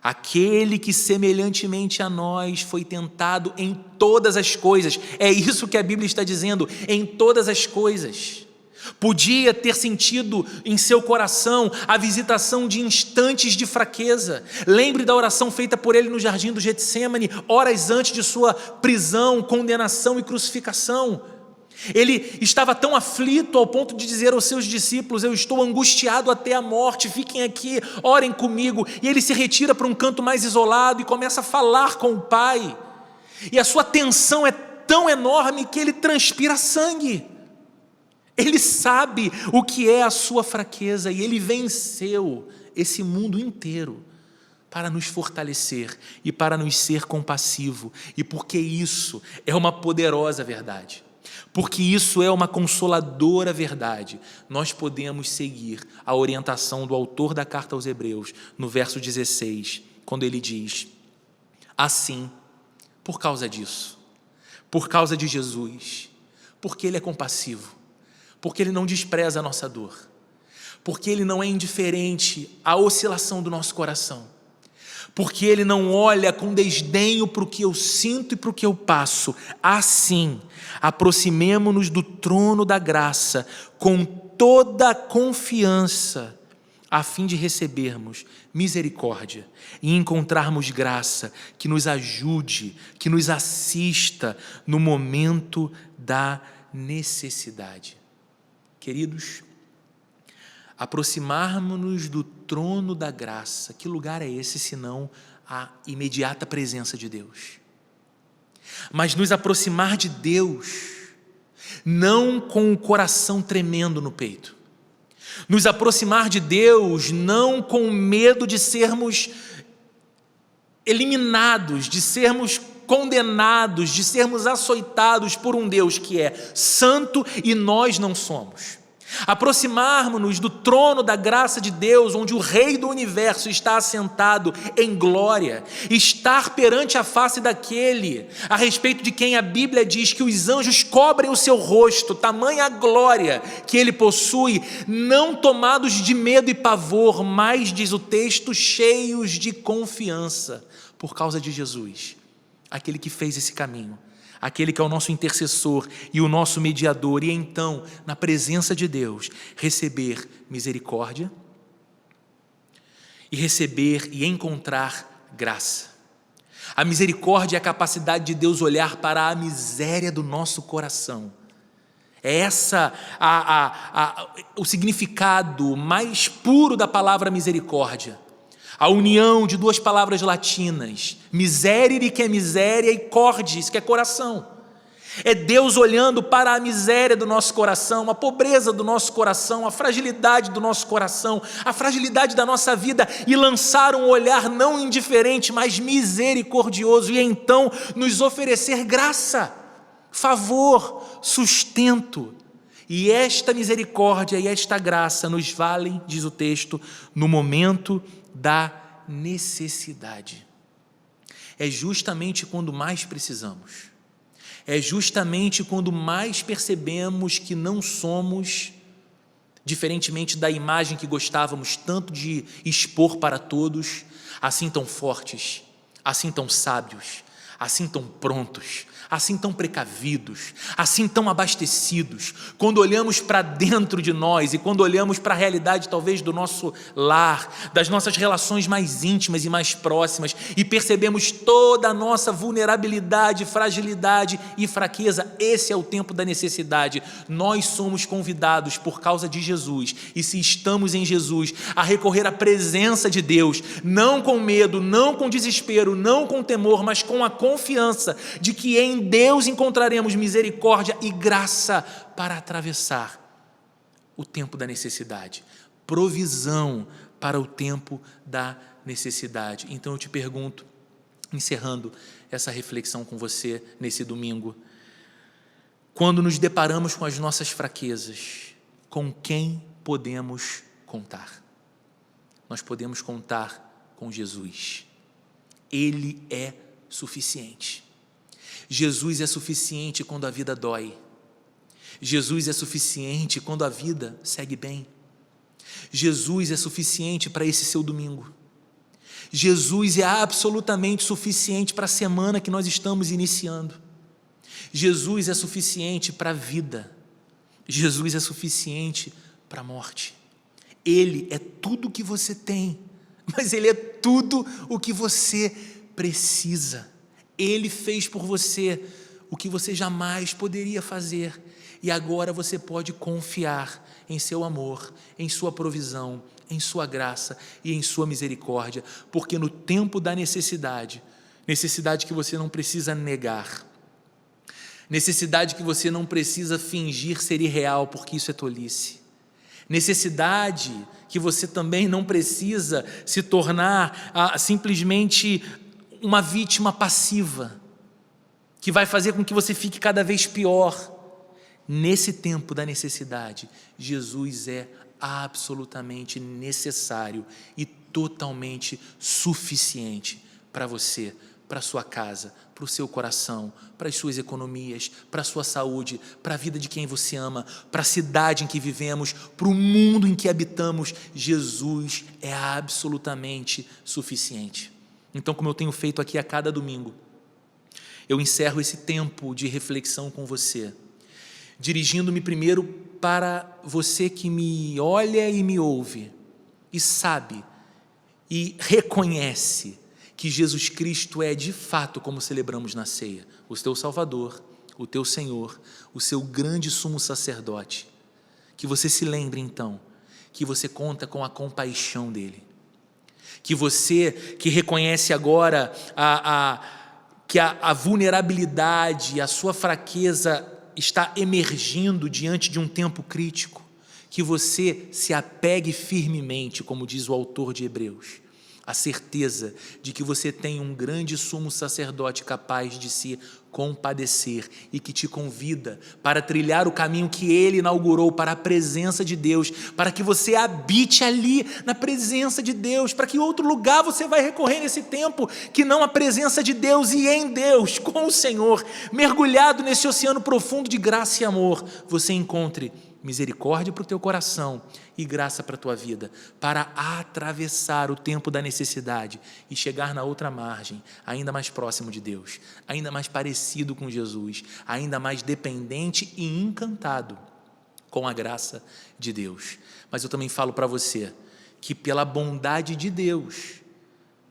C: Aquele que semelhantemente a nós foi tentado em todas as coisas. É isso que a Bíblia está dizendo, em todas as coisas. Podia ter sentido em seu coração a visitação de instantes de fraqueza. Lembre da oração feita por ele no jardim do Getsêmani, horas antes de sua prisão, condenação e crucificação. Ele estava tão aflito ao ponto de dizer aos seus discípulos: eu estou angustiado até a morte, fiquem aqui, orem comigo. E ele se retira para um canto mais isolado e começa a falar com o Pai. E a sua tensão é tão enorme que ele transpira sangue. Ele sabe o que é a sua fraqueza e ele venceu esse mundo inteiro para nos fortalecer e para nos ser compassivo. E porque isso é uma poderosa verdade, porque isso é uma consoladora verdade, nós podemos seguir a orientação do autor da carta aos Hebreus, no verso 16, quando ele diz: assim, por causa disso, por causa de Jesus, porque Ele é compassivo, porque Ele não despreza a nossa dor, porque Ele não é indiferente à oscilação do nosso coração, porque Ele não olha com desdenho para o que eu sinto e para o que eu passo. Assim, aproximemo-nos do trono da graça com toda a confiança, a fim de recebermos misericórdia e encontrarmos graça que nos ajude, que nos assista no momento da necessidade. Queridos, aproximarmos-nos do trono da graça. Que lugar é esse senão a imediata presença de Deus? Mas nos aproximar de Deus não com o coração tremendo no peito, nos aproximar de Deus não com medo de sermos eliminados, de sermos condenados, de sermos açoitados por um Deus que é santo e nós não somos. Aproximarmos-nos do trono da graça de Deus, onde o Rei do Universo está assentado em glória, estar perante a face daquele a respeito de quem a Bíblia diz que os anjos cobrem o seu rosto, tamanha a glória que ele possui, não tomados de medo e pavor, mas, diz o texto, cheios de confiança, por causa de Jesus, aquele que fez esse caminho, aquele que é o nosso intercessor e o nosso mediador, e então, na presença de Deus, receber misericórdia e receber e encontrar graça. A misericórdia é a capacidade de Deus olhar para a miséria do nosso coração. É essa o significado mais puro da palavra misericórdia. A união de 2 palavras latinas, miserere, que é miséria, e cordis, que é coração. É Deus olhando para a miséria do nosso coração, a pobreza do nosso coração, a fragilidade do nosso coração, a fragilidade da nossa vida, e lançar um olhar não indiferente, mas misericordioso, e então nos oferecer graça, favor, sustento. E esta misericórdia e esta graça nos valem, diz o texto, no momento da necessidade. É justamente quando mais precisamos, é justamente quando mais percebemos que não somos, diferentemente da imagem que gostávamos tanto de expor para todos, assim tão fortes, assim tão sábios, assim tão prontos, assim tão precavidos, assim tão abastecidos, quando olhamos para dentro de nós e quando olhamos para a realidade talvez do nosso lar, das nossas relações mais íntimas e mais próximas, e percebemos toda a nossa vulnerabilidade, fragilidade e fraqueza. Esse é o tempo da necessidade. Nós somos convidados por causa de Jesus, e se estamos em Jesus, a recorrer à presença de Deus, não com medo, não com desespero, não com temor, mas com a confiança de que em Deus encontraremos misericórdia e graça para atravessar o tempo da necessidade, provisão para o tempo da necessidade. Então eu te pergunto, encerrando essa reflexão com você nesse domingo, quando nos deparamos com as nossas fraquezas, com quem podemos contar? Nós podemos contar com Jesus. Ele é suficiente. Jesus é suficiente quando a vida dói. Jesus é suficiente quando a vida segue bem. Jesus é suficiente para esse seu domingo. Jesus é absolutamente suficiente para a semana que nós estamos iniciando. Jesus é suficiente para a vida. Jesus é suficiente para a morte. Ele é tudo o que você tem, mas Ele é tudo o que você precisa. Ele fez por você o que você jamais poderia fazer, e agora você pode confiar em seu amor, em sua provisão, em sua graça e em sua misericórdia, porque no tempo da necessidade que você não precisa negar, necessidade que você não precisa fingir ser irreal, porque isso é tolice, necessidade que você também não precisa se tornar simplesmente uma vítima passiva, que vai fazer com que você fique cada vez pior. Nesse tempo da necessidade, Jesus é absolutamente necessário e totalmente suficiente para você, para a sua casa, para o seu coração, para as suas economias, para a sua saúde, para a vida de quem você ama, para a cidade em que vivemos, para o mundo em que habitamos. Jesus é absolutamente suficiente. Então, como eu tenho feito aqui a cada domingo, eu encerro esse tempo de reflexão com você, dirigindo-me primeiro para você que me olha e me ouve, e sabe, e reconhece que Jesus Cristo é de fato, como celebramos na ceia, o teu Salvador, o teu Senhor, o seu grande sumo sacerdote. Que você se lembre então, que você conta com a compaixão dele, que você que reconhece agora que a vulnerabilidade, a sua fraqueza está emergindo diante de um tempo crítico, que você se apegue firmemente, como diz o autor de Hebreus, a certeza de que você tem um grande sumo sacerdote capaz de se compadecer e que te convida para trilhar o caminho que ele inaugurou para a presença de Deus, para que você habite ali na presença de Deus. Para que outro lugar você vai recorrer nesse tempo que não a presença de Deus, e em Deus, com o Senhor, mergulhado nesse oceano profundo de graça e amor, você encontre misericórdia para o teu coração e graça para a tua vida, para atravessar o tempo da necessidade e chegar na outra margem, ainda mais próximo de Deus, ainda mais parecido com Jesus, ainda mais dependente e encantado com a graça de Deus. Mas eu também falo para você que pela bondade de Deus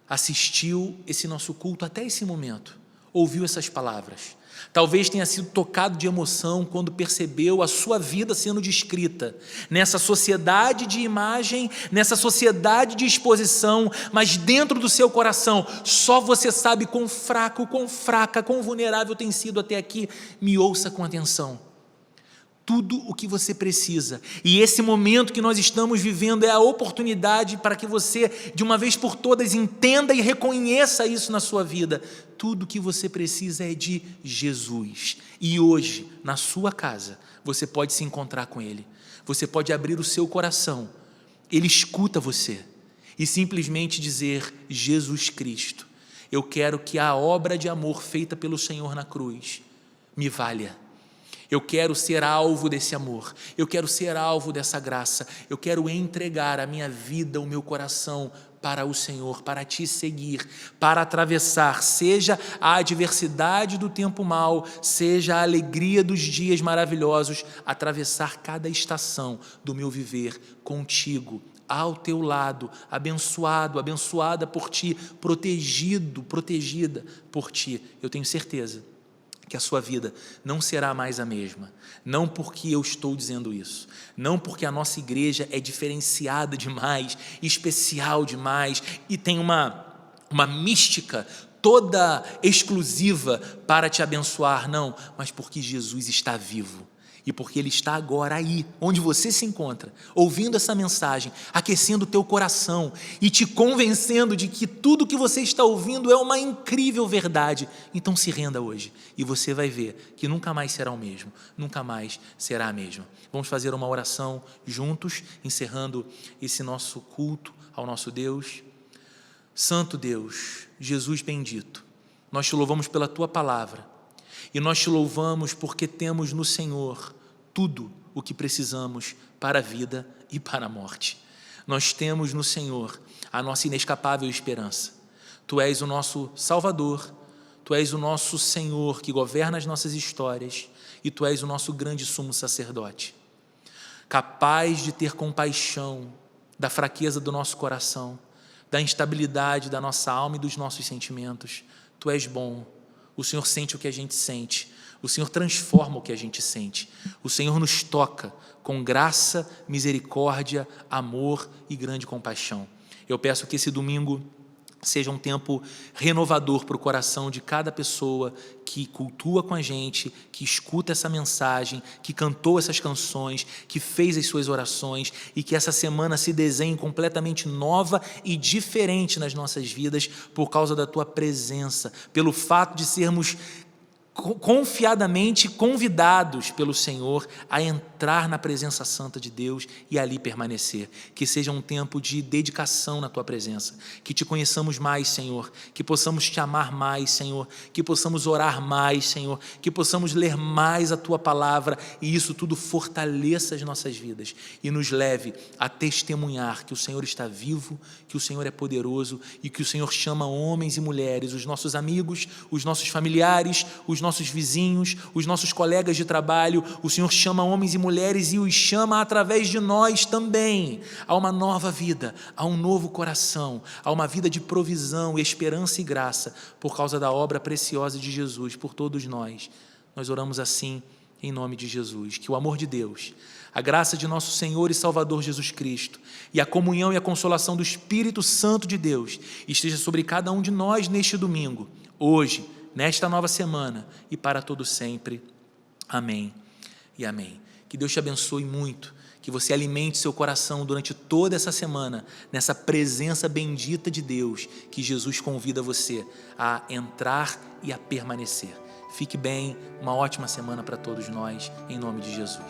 C: assistiu esse nosso culto até esse momento, ouviu essas palavras. Talvez tenha sido tocado de emoção quando percebeu a sua vida sendo descrita nessa sociedade de imagem, nessa sociedade de exposição, mas dentro do seu coração, só você sabe quão fraco, quão fraca, quão vulnerável tem sido até aqui. Me ouça com atenção. Tudo o que você precisa, e esse momento que nós estamos vivendo é a oportunidade para que você, de uma vez por todas, entenda e reconheça isso na sua vida. Tudo o que você precisa é de Jesus, e hoje, na sua casa, você pode se encontrar com Ele, você pode abrir o seu coração, Ele escuta você, e simplesmente dizer: Jesus Cristo, eu quero que a obra de amor feita pelo Senhor na cruz me valha. Eu quero ser alvo desse amor, eu quero ser alvo dessa graça, eu quero entregar a minha vida, o meu coração para o Senhor, para te seguir, para atravessar, seja a adversidade do tempo mau, seja a alegria dos dias maravilhosos, atravessar cada estação do meu viver contigo, ao teu lado, abençoado, abençoada por ti, protegido, protegida por ti. Eu tenho certeza que a sua vida não será mais a mesma, não porque eu estou dizendo isso, não porque a nossa igreja é diferenciada demais, especial demais e tem uma mística toda exclusiva para te abençoar, não, mas porque Jesus está vivo. E porque Ele está agora aí, onde você se encontra, ouvindo essa mensagem, aquecendo o teu coração e te convencendo de que tudo que você está ouvindo é uma incrível verdade. Então se renda hoje e você vai ver que nunca mais será o mesmo, nunca mais será a mesma. Vamos fazer uma oração juntos, encerrando esse nosso culto ao nosso Deus. Santo Deus, Jesus bendito, nós te louvamos pela Tua palavra. E nós te louvamos porque temos no Senhor tudo o que precisamos para a vida e para a morte. Nós temos no Senhor a nossa inescapável esperança. Tu és o nosso Salvador, Tu és o nosso Senhor que governa as nossas histórias e Tu és o nosso grande sumo sacerdote, capaz de ter compaixão da fraqueza do nosso coração, da instabilidade da nossa alma e dos nossos sentimentos. Tu és bom. O Senhor sente o que a gente sente, o Senhor transforma o que a gente sente, o Senhor nos toca com graça, misericórdia, amor e grande compaixão. Eu peço que esse domingo seja um tempo renovador para o coração de cada pessoa que cultua com a gente, que escuta essa mensagem, que cantou essas canções, que fez as suas orações e que essa semana se desenhe completamente nova e diferente nas nossas vidas por causa da Tua presença, pelo fato de sermos confiadamente convidados pelo Senhor a entrar na presença santa de Deus e ali permanecer. Que seja um tempo de dedicação na Tua presença, que Te conheçamos mais, Senhor, que possamos Te amar mais, Senhor, que possamos orar mais, Senhor, que possamos ler mais a Tua palavra e isso tudo fortaleça as nossas vidas e nos leve a testemunhar que o Senhor está vivo, que o Senhor é poderoso e que o Senhor chama homens e mulheres, os nossos amigos, os nossos familiares, os nossos vizinhos, os nossos colegas de trabalho. O Senhor chama homens e mulheres e os chama através de nós também a uma nova vida, a um novo coração, a uma vida de provisão, esperança e graça por causa da obra preciosa de Jesus por todos nós. Nós oramos assim em nome de Jesus. Que o amor de Deus, a graça de nosso Senhor e Salvador Jesus Cristo e a comunhão e a consolação do Espírito Santo de Deus esteja sobre cada um de nós neste domingo, hoje, nesta nova semana e para todo sempre. Amém e amém. Que Deus te abençoe muito, que você alimente seu coração durante toda essa semana, nessa presença bendita de Deus, que Jesus convida você a entrar e a permanecer. Fique bem, uma ótima semana para todos nós, em nome de Jesus.